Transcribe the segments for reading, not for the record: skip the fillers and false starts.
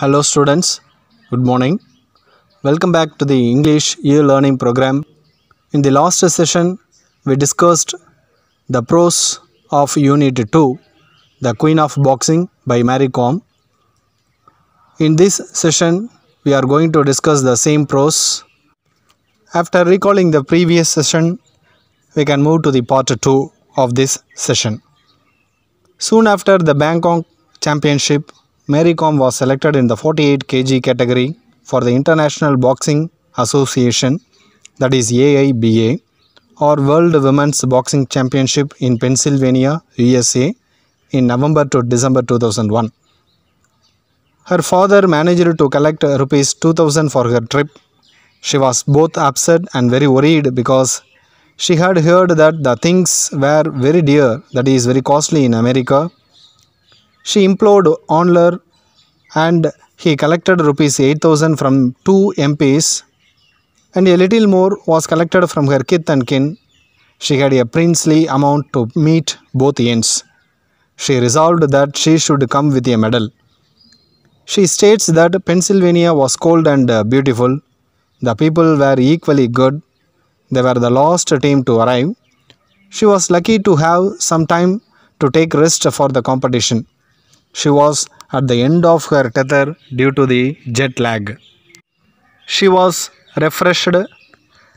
Hello students, good morning. Welcome back to the English e-learning program. In the last session, we discussed the prose of Unit 2, The Queen of Boxing by Mary Kom. In this session, we are going to discuss the same prose. After recalling the previous session, we can move to the part 2 of this session. Soon after the Bangkok Championship, Mary Kom was selected in the 48 kg category for the International Boxing Association, that is AIBA, or World Women's Boxing Championship in Pennsylvania, USA, in November to December 2001. Her father managed to collect rupees 2000 for her trip. She was both upset and very worried because she had heard that the things were very dear, that is very costly in America. She implored on her and he collected rupees 8000 from 2 MPs and a little more was collected from her kith and kin. She had a princely amount to meet both ends. She resolved that she should come with a medal. She states that Pennsylvania was cold and beautiful. The people were equally good. They were the last team to arrive. She was lucky to have some time to take rest for the competition. She was at the end of her tether due to the jet lag. She was refreshed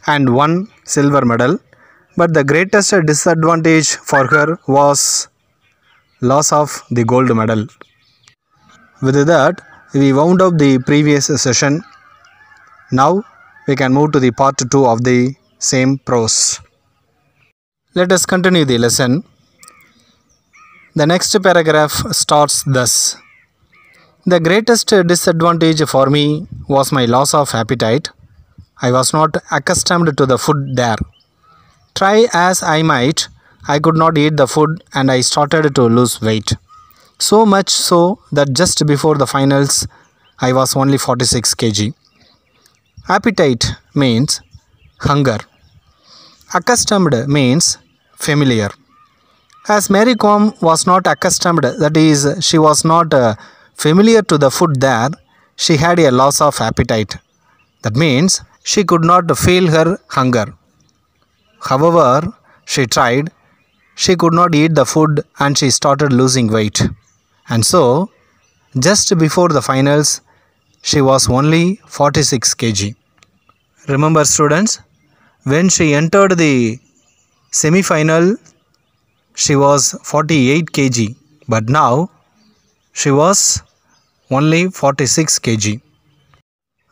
and won silver medal, but the greatest disadvantage for her was loss of the gold medal. With that, we wound up the previous session. Now we can move to the part 2 of the same prose. Let us continue the lesson. The next paragraph starts thus. The greatest disadvantage for me was my loss of appetite. I was not accustomed to the food there. Try as I might, I could not eat the food and I started to lose weight. So much so that just before the finals, I was only 46 kg. Appetite means hunger. Accustomed means familiar. As Mary Kom was not accustomed, that is, she was not familiar to the food there, she had a loss of appetite. That means she could not feel her hunger. However, she tried. She could not eat the food and she started losing weight. And so, just before the finals, she was only 46 kg. Remember students, when she entered the semi-final, she was 48 kg, but now she was only 46 kg.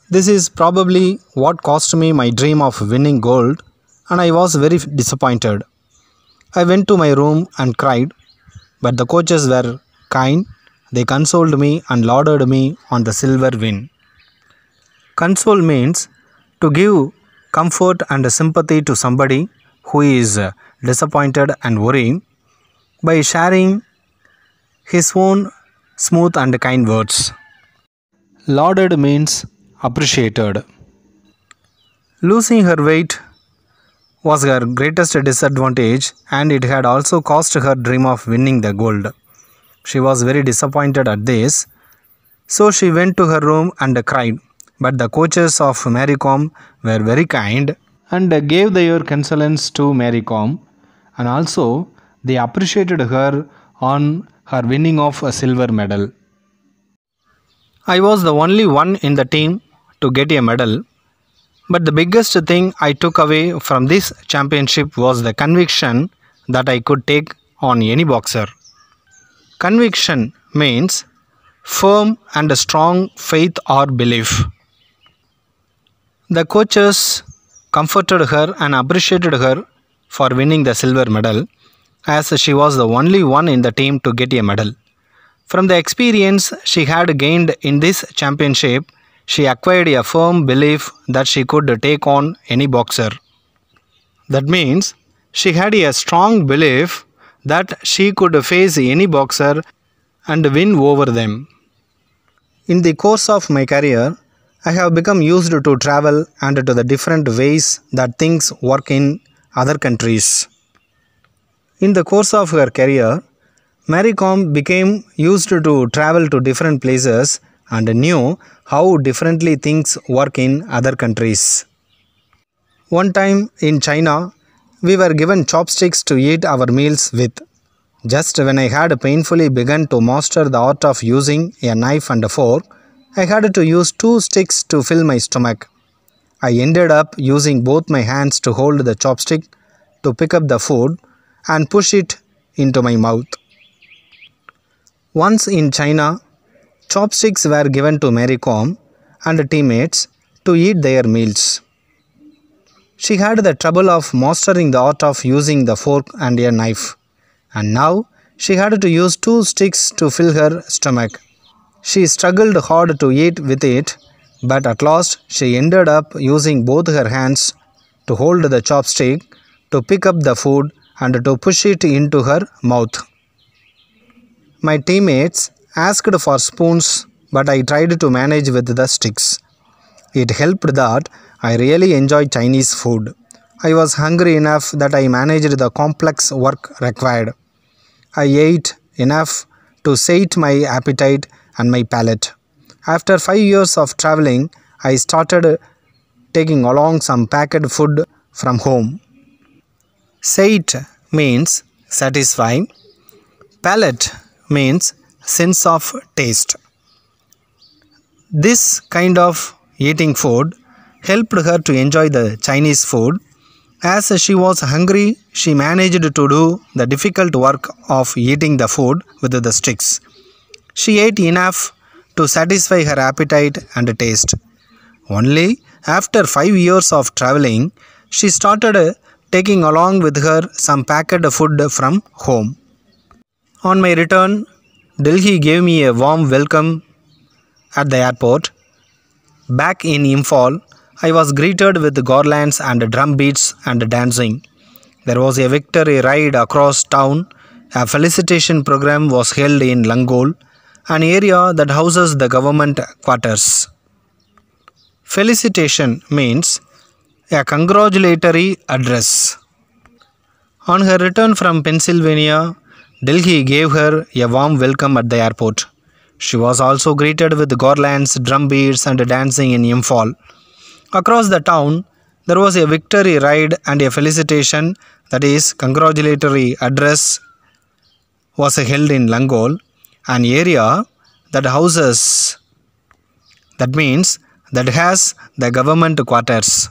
This is probably what cost me my dream of winning gold, and I was very disappointed. I went to my room and cried, but the coaches were kind. They consoled me and lauded me on the silver win. Console means to give comfort and sympathy to somebody who is disappointed and worried by sharing his own smooth and kind words. Lauded means appreciated. Losing her weight was her greatest disadvantage and it had also cost her dream of winning the gold. She was very disappointed at this, so she went to her room and cried. But the coaches of Mary Kom were very kind and gave their consolence to Mary Kom, and also they appreciated her on her winning of a silver medal. I was the only one in the team to get a medal, but the biggest thing I took away from this championship was the conviction that I could take on any boxer. Conviction means firm and strong faith or belief. The coaches comforted her and appreciated her for winning the silver medal, as she was the only one in the team to get a medal. From the experience she had gained in this championship, she acquired a firm belief that she could take on any boxer. That means she had a strong belief that she could face any boxer and win over them. In the course of my career, I have become used to travel and to the different ways that things work in other countries. In the course of her career, Mary Kom became used to travel to different places and knew how differently things work in other countries. One time in China, we were given chopsticks to eat our meals with. Just when I had painfully begun to master the art of using a knife and a fork, I had to use 2 sticks to fill my stomach. I ended up using both my hands to hold the chopstick, to pick up the food, and push it into my mouth. Once in China, chopsticks were given to Mary Kom and teammates to eat their meals. She had the trouble of mastering the art of using the fork and a knife, and now she had to use 2 sticks to fill her stomach. She struggled hard to eat with it, but at last she ended up using both her hands to hold the chopstick, to pick up the food, and to push it into her mouth. My teammates asked for spoons, but I tried to manage with the sticks. It helped that I really enjoy Chinese food. I was hungry enough that I managed the complex work required. I ate enough to sate my appetite and my palate. After 5 years of traveling, I started taking along some packed food from home. Sate means satisfy. Palate means sense of taste. This kind of eating food helped her to enjoy the Chinese food. As she was hungry, she managed to do the difficult work of eating the food with the sticks. She ate enough to satisfy her appetite and taste. Only after 5 years of traveling, she started taking along with her some packed food from home. On my return, Delhi gave me a warm welcome at the airport. Back in Imphal, I was greeted with garlands and drum beats and dancing. There was a victory ride across town. A felicitation program was held in Langol, an area that houses the government quarters. Felicitation means a congratulatory address. On her return from Pennsylvania, Delhi gave her a warm welcome at the airport. She was also greeted with garlands, drum beats, and dancing in Imphal. Across the town, there was a victory ride and a felicitation, that is, congratulatory address, was held in Langol, an area that houses, that means that has the government quarters.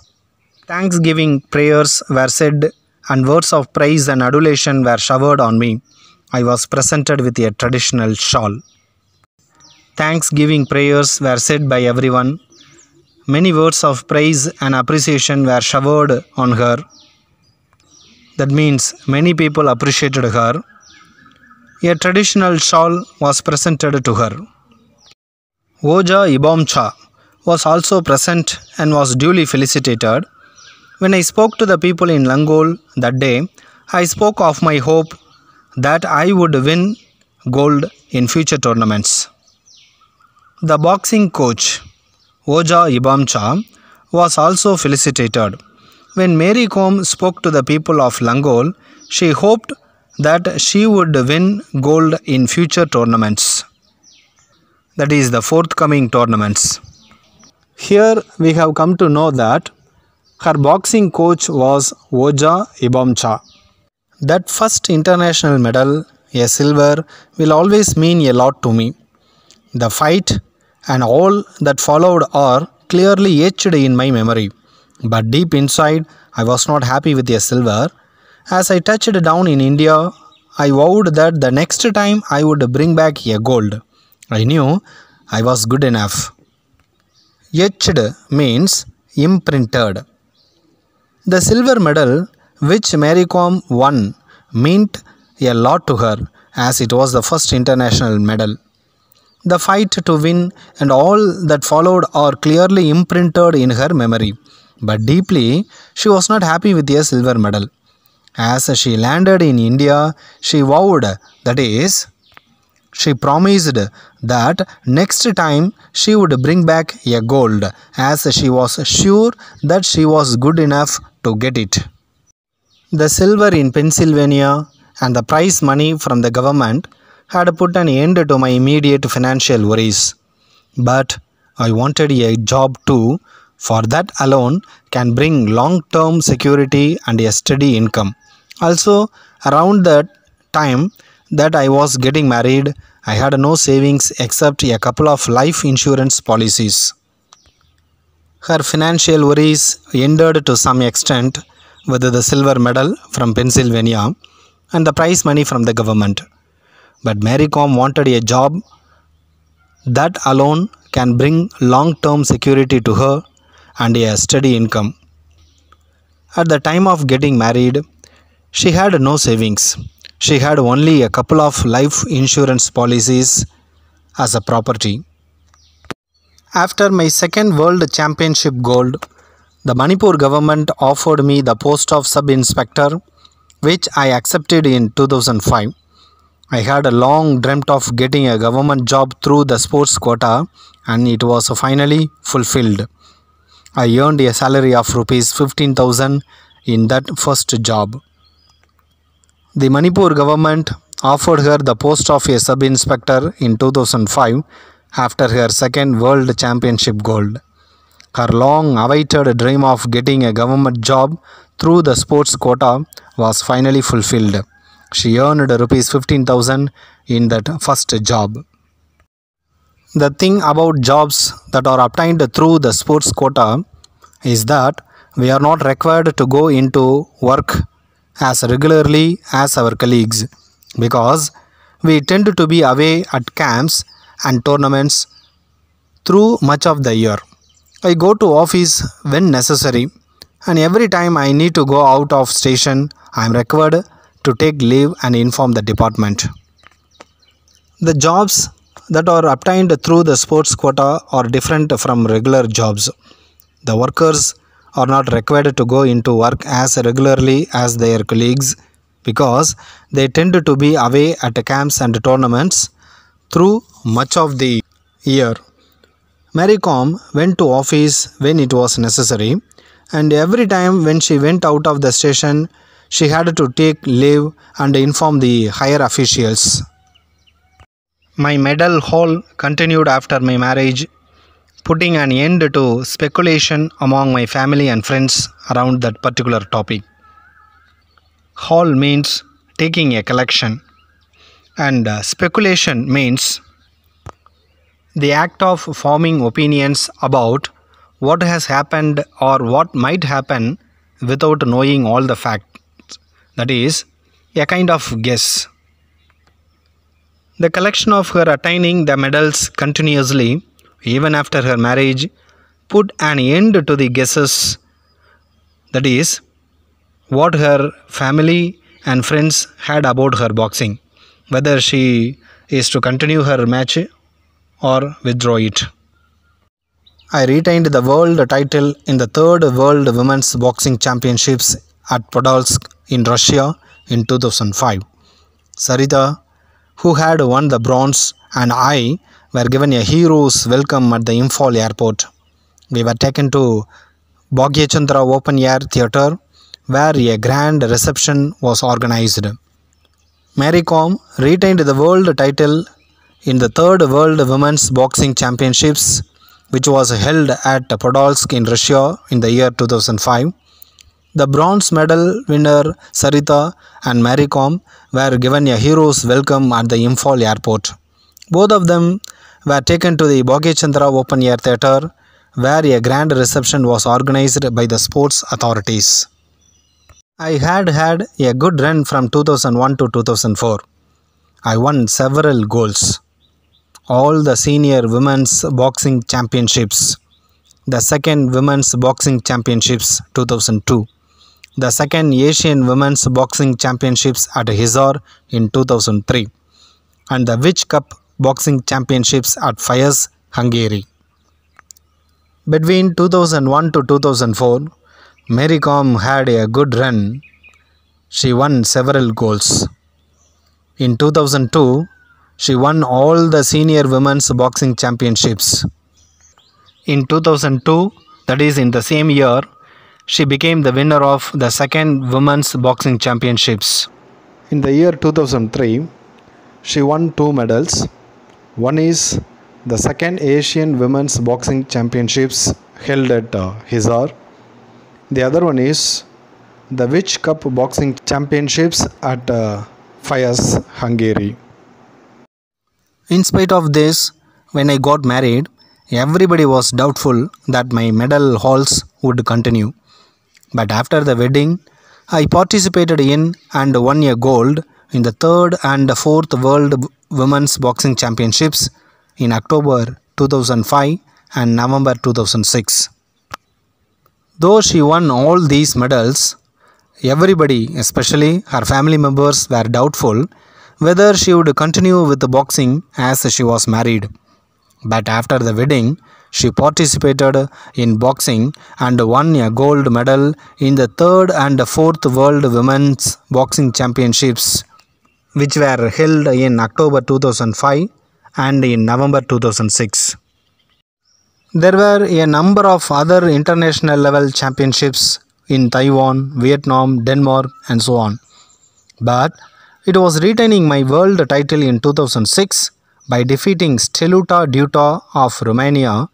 Thanksgiving prayers were said and words of praise and adulation were showered on me. I was presented with a traditional shawl. Thanksgiving prayers were said by everyone. Many words of praise and appreciation were showered on her. That means many people appreciated her. A traditional shawl was presented to her. Oja Ibomcha was also present and was duly felicitated. When I spoke to the people in Langol that day, I spoke of my hope that I would win gold in future tournaments. The boxing coach, Oja Ibomcha, was also felicitated. When Mary Kom spoke to the people of Langol, she hoped that she would win gold in future tournaments, that is, the forthcoming tournaments. Here we have come to know that her boxing coach was Oja Ibomcha. That first international medal, a silver, will always mean a lot to me. The fight and all that followed are clearly etched in my memory. But deep inside, I was not happy with a silver. As I touched down in India, I vowed that the next time I would bring back a gold. I knew I was good enough. Etched means imprinted. The silver medal which Mary Kom won meant a lot to her, as it was the first international medal. The fight to win and all that followed are clearly imprinted in her memory. But deeply, she was not happy with a silver medal. As she landed in India, she vowed, that is, she promised that next time she would bring back a gold, as she was sure that she was good enough to get it. The silver in Pennsylvania and the prize money from the government had put an end to my immediate financial worries. But I wanted a job too, for that alone can bring long-term security and a steady income. Also, around that time that I was getting married, I had no savings except a couple of life insurance policies. Her financial worries ended to some extent with the silver medal from Pennsylvania and the prize money from the government. But Mary Kom wanted a job that alone can bring long-term security to her and a steady income. At the time of getting married, she had no savings. She had only a couple of life insurance policies as a property. After my second World Championship gold, the Manipur government offered me the post of sub-inspector, which I accepted in 2005. I had long dreamt of getting a government job through the sports quota, and it was finally fulfilled. I earned a salary of rupees 15,000 in that first job. The Manipur government offered her the post of a sub-inspector in 2005 after her second World Championship gold. Her long-awaited dream of getting a government job through the sports quota was finally fulfilled. She earned rupees 15,000 in that first job. The thing about jobs that are obtained through the sports quota is that we are not required to go into work as regularly as our colleagues because we tend to be away at camps and tournaments through much of the year. I go to office when necessary, and every time I need to go out of station, I am required to take leave and inform the department. The jobs that are obtained through the sports quota are different from regular jobs. The workers are not required to go into work as regularly as their colleagues because they tend to be away at camps and tournaments through much of the year. Mary Kom went to office when it was necessary, and every time when she went out of the station, she had to take leave and inform the higher officials. My medal haul continued after my marriage, putting an end to speculation among my family and friends around that particular topic. Haul means taking a collection, and speculation means the act of forming opinions about what has happened or what might happen without knowing all the facts. That is, a kind of guess. The collection of her attaining the medals continuously, even after her marriage, put an end to the guesses. That is, what her family and friends had about her boxing, whether she is to continue her match or withdraw it. I retained the world title in the third World Women's Boxing Championships at Podolsk in Russia in 2005. Sarita, who had won the bronze, and I were given a hero's welcome at the Imphal airport. We were taken to Bhagyachandra Open Air Theatre, where a grand reception was organized. Mary Kom retained the world title in the third World Women's Boxing Championships, which was held at Podolsk in Russia in the year 2005. The bronze medal winner Sarita and Mary Kom were given a hero's welcome at the Imphal airport. Both of them were taken to the Bhagyachandra Open Air Theatre, where a grand reception was organized by the sports authorities. I had a good run from 2001 to 2004. I won several golds. All the senior women's boxing championships, the second women's boxing championships 2002, the second Asian women's boxing championships at Hisar in 2003, and the Witch Cup boxing championships at Fayez, Hungary. Between 2001 to 2004, Mary Kom had a good run. She won several golds. In 2002, she won all the senior women's boxing championships. In 2002, that is in the same year, she became the winner of the second women's boxing championships. In the year 2003, she won 2 medals. One is the second Asian Women's Boxing Championships held at Hisar. The other one is the Witch Cup Boxing Championships at Fayas, Hungary. In spite of this, when I got married, everybody was doubtful that my medal hauls would continue. But after the wedding, I participated in and won a gold in the 3rd and 4th World Women's Boxing Championships in October 2005 and November 2006. Though she won all these medals, everybody, especially her family members, were doubtful whether she would continue with the boxing as she was married. But after the wedding, she participated in boxing and won a gold medal in the 3rd and 4th World Women's Boxing Championships, which were held in October 2005 and in November 2006. There were a number of other international level championships in Taiwan, Vietnam, Denmark and so on. But it was retaining my world title in 2006 by defeating Steluta Duta of Romania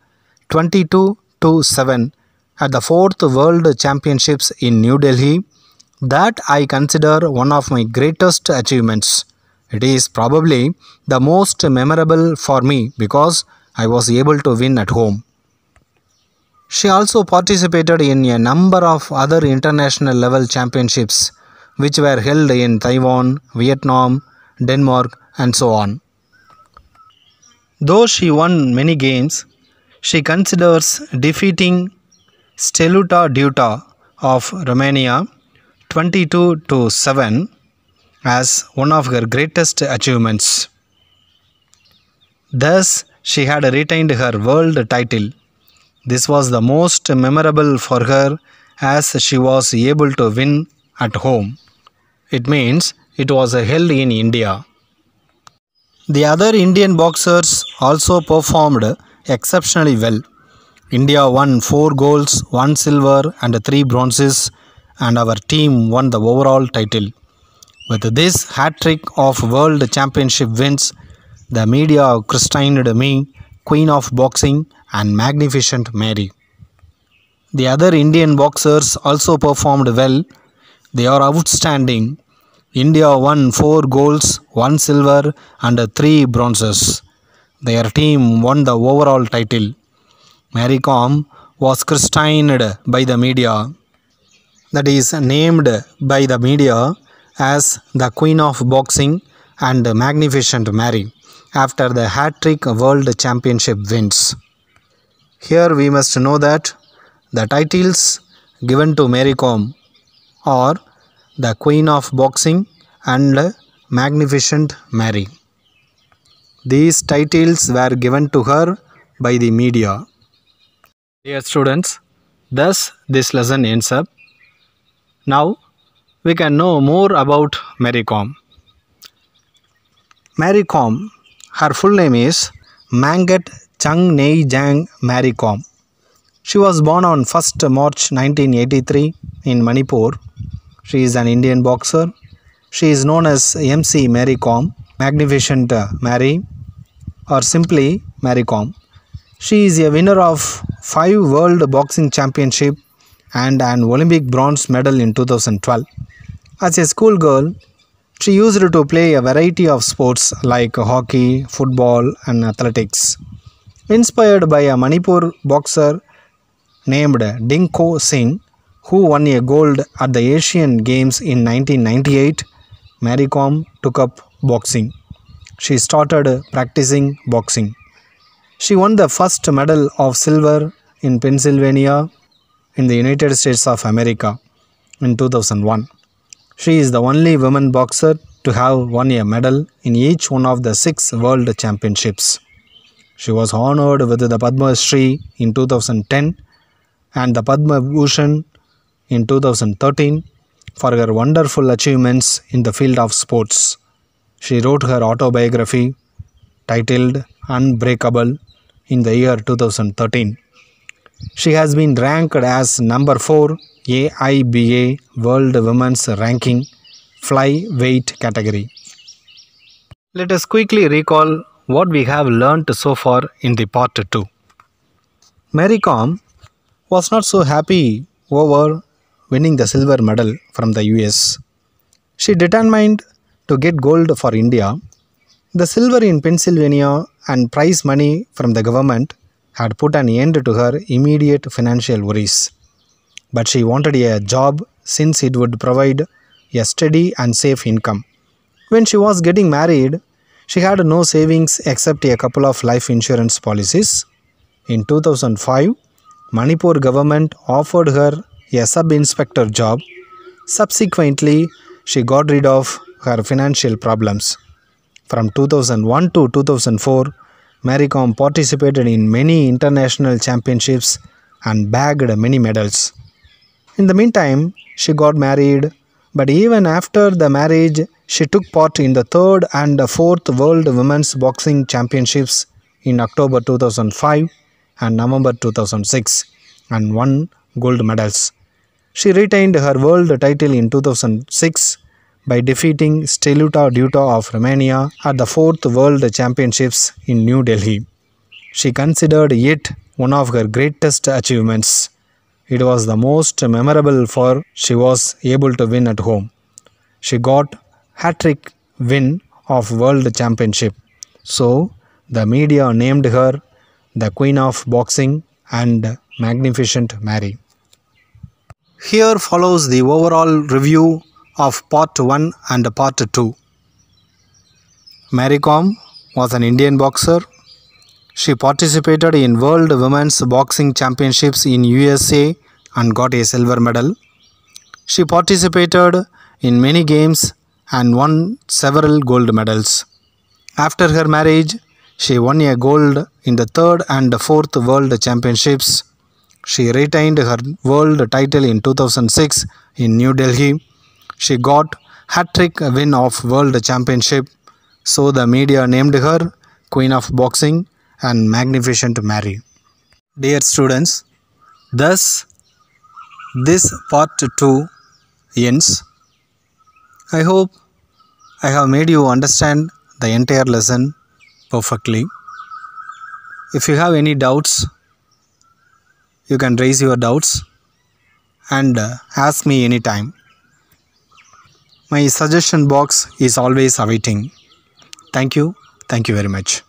22-7 at the 4th World Championships in New Delhi that I consider one of my greatest achievements. It is probably the most memorable for me because I was able to win at home. She also participated in a number of other international level championships which were held in Taiwan, Vietnam, Denmark and so on. Though she won many games, she considers defeating Steluta Duta of Romania 22-7 as one of her greatest achievements. Thus, she had retained her world title. This was the most memorable for her as she was able to win at home. It means it was held in India. The other Indian boxers also performed exceptionally well. India won 4 golds, 1 silver and 3 bronzes, and our team won the overall title. With this hat-trick of world championship wins, the media christened me Queen of Boxing and Magnificent Mary. The other Indian boxers also performed well. They are outstanding. India won 4 golds, 1 silver and 3 bronzes. Their team won the overall title. Mary Kom was christened by the media, that is named by the media as the Queen of Boxing and Magnificent Mary after the hat-trick world championship wins. Here we must know that the titles given to Mary Kom are the Queen of Boxing and Magnificent Mary. These titles were given to her by the media. Dear students, thus this lesson ends up. Now we can know more about Mary Kom. Mary Kom, her full name is Mangat Chung Nei Jang Mary Kom. She was born on 1st March 1983 in Manipur. She is an Indian boxer. She is known as MC Mary Kom, Magnificent Mary, or simply Mary Kom. She is a winner of 5 World Boxing Championships and an Olympic bronze medal in 2012. As a schoolgirl, she used to play a variety of sports like hockey, football and athletics. Inspired by a Manipur boxer named Dinko Singh, who won a gold at the Asian Games in 1998, Mary Kom took up boxing. She started practicing boxing. She won the first medal of silver in Pennsylvania in the United States of America in 2001. She is the only woman boxer to have won a medal in each one of the 6 world championships. She was honored with the Padma Shri in 2010 and the Padma Bhushan in 2013 for her wonderful achievements in the field of sports. She wrote her autobiography titled Unbreakable in the year 2013. She has been ranked as number 4 AIBA World Women's Ranking Flyweight category. Let us quickly recall what we have learnt so far in the part 2. Mary Kom was not so happy over winning the silver medal from the US. She determined to get gold for India. The silver in Pennsylvania and prize money from the government had put an end to her immediate financial worries. But she wanted a job since it would provide a steady and safe income. When she was getting married, she had no savings except a couple of life insurance policies. In 2005, Manipur government offered her a sub-inspector job. Subsequently, she got rid of her financial problems. From 2001 to 2004, Mary Kom participated in many international championships and bagged many medals. In the meantime, she got married, but even after the marriage, she took part in the 3rd and 4th World Women's Boxing Championships in October 2005 and November 2006 and won gold medals. She retained her world title in 2006 by defeating Steluta Duta of Romania at the 4th World Championships in New Delhi. She considered it one of her greatest achievements. It was the most memorable for she was able to win at home. She got hat-trick win of World Championship. So, the media named her the Queen of Boxing and Magnificent Mary. Here follows the overall review of Part 1 and Part 2. Mary Kom was an Indian boxer. She participated in World Women's Boxing Championships in USA and got a silver medal. She participated in many games and won several gold medals. After her marriage, she won a gold in the 3rd and 4th World Championships. She retained her world title in 2006 in New Delhi. She got hat-trick win of World Championship, so the media named her Queen of Boxing and Magnificent Mary. Dear students, thus this part 2 ends. I hope I have made you understand the entire lesson perfectly. If you have any doubts, you can raise your doubts and ask me anytime. My suggestion box is always awaiting. Thank you very much.